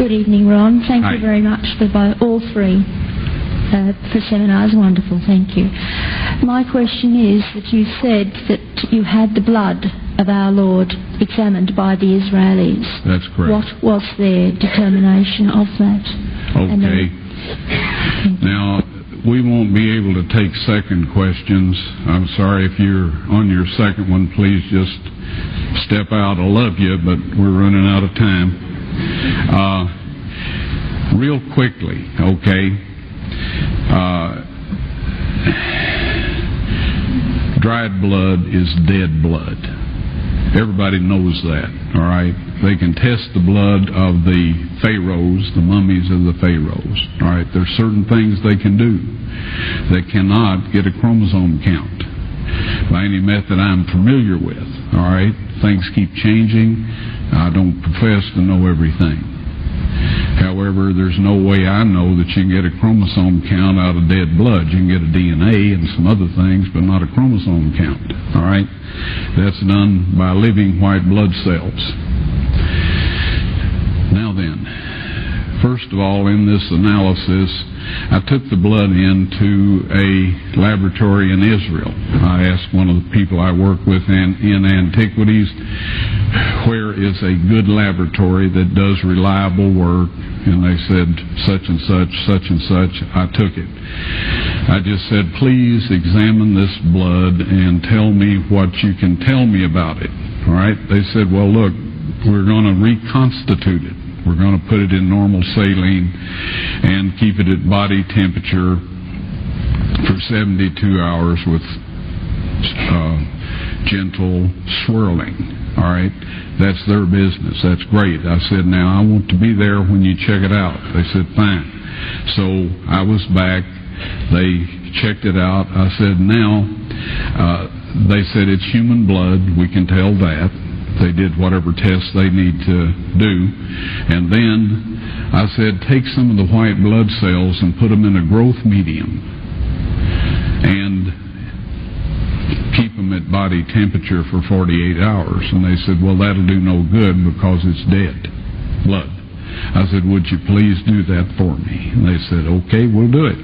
Good evening, Ron. Thank Hi. you very much for all three for seminars. Wonderful, thank you. My question is that you said that you had the blood of our Lord examined by the Israelis. That's correct. What was their determination of that? Okay. Now, we won't be able to take second questions. I'm sorry if you're on your second one. Please just step out. I love you, but we're running out of time. Real quickly, okay. Dried blood is dead blood. Everybody knows that, all right? They can test the blood of the pharaohs, the mummies of the pharaohs, all right? There's certain things they can do. They cannot get a chromosome count by any method I'm familiar with, all right? Things keep changing. I don't profess to know everything. However, there's no way I know that you can get a chromosome count out of dead blood. You can get a DNA and some other things, but not a chromosome count, all right? That's done by living white blood cells. Now then, first of all, in this analysis, I took the blood into a laboratory in Israel. I asked one of the people I work with in antiquities, where is a good laboratory that does reliable work? And they said, such and such, such and such. I took it. I just said, please examine this blood and tell me what you can tell me about it. All right? They said, well, look, we're going to reconstitute it. We're going to put it in normal saline and keep it at body temperature for 72 hours with gentle swirling. All right? That's their business. That's great. I said, now I want to be there when you check it out. They said, fine. So I was back. They checked it out. I said, now, they said it's human blood. We can tell that. They did whatever tests they need to do. And then I said, take some of the white blood cells and put them in a growth medium and keep them at body temperature for 48 hours. And they said, well, that'll do no good because it's dead blood. I said, would you please do that for me? And they said, okay, we'll do it.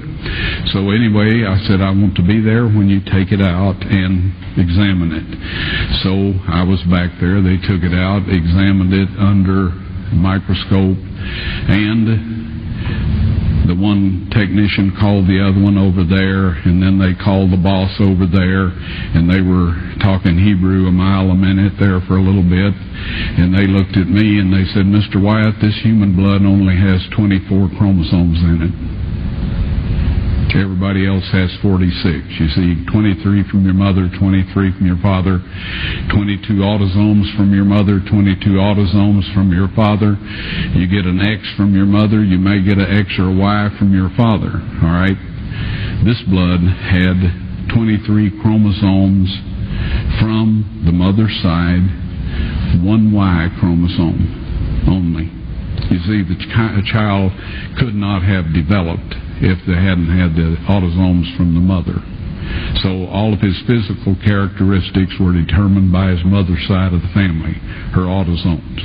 So anyway, I said, I want to be there when you take it out and examine it. So I was back there. They took it out, examined it under a microscope, and the one technician called the other one over there, and then they called the boss over there, and they were talking Hebrew a mile a minute there for a little bit, and they looked at me and they said, Mr. Wyatt, this human blood only has 24 chromosomes in it. Everybody else has 46. You see, 23 from your mother, 23 from your father, 22 autosomes from your mother, 22 autosomes from your father. You get an X from your mother, you may get an X or a Y from your father. All right? This blood had 23 chromosomes from the mother's side, one Y chromosome only. You see, the child could not have developed if they hadn't had the autosomes from the mother. So all of his physical characteristics were determined by his mother's side of the family, her autosomes.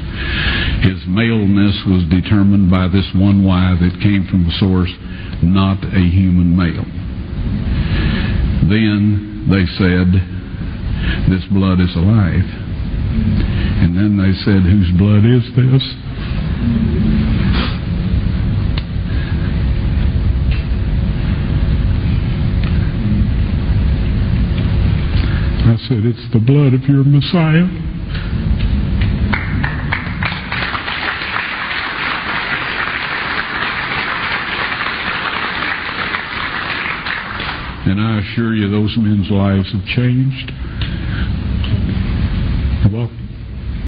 His maleness was determined by this one Y that came from the source, not a human male. Then they said, this blood is alive. And then they said, whose blood is this? I said, it's the blood of your Messiah. And I assure you, those men's lives have changed. Well,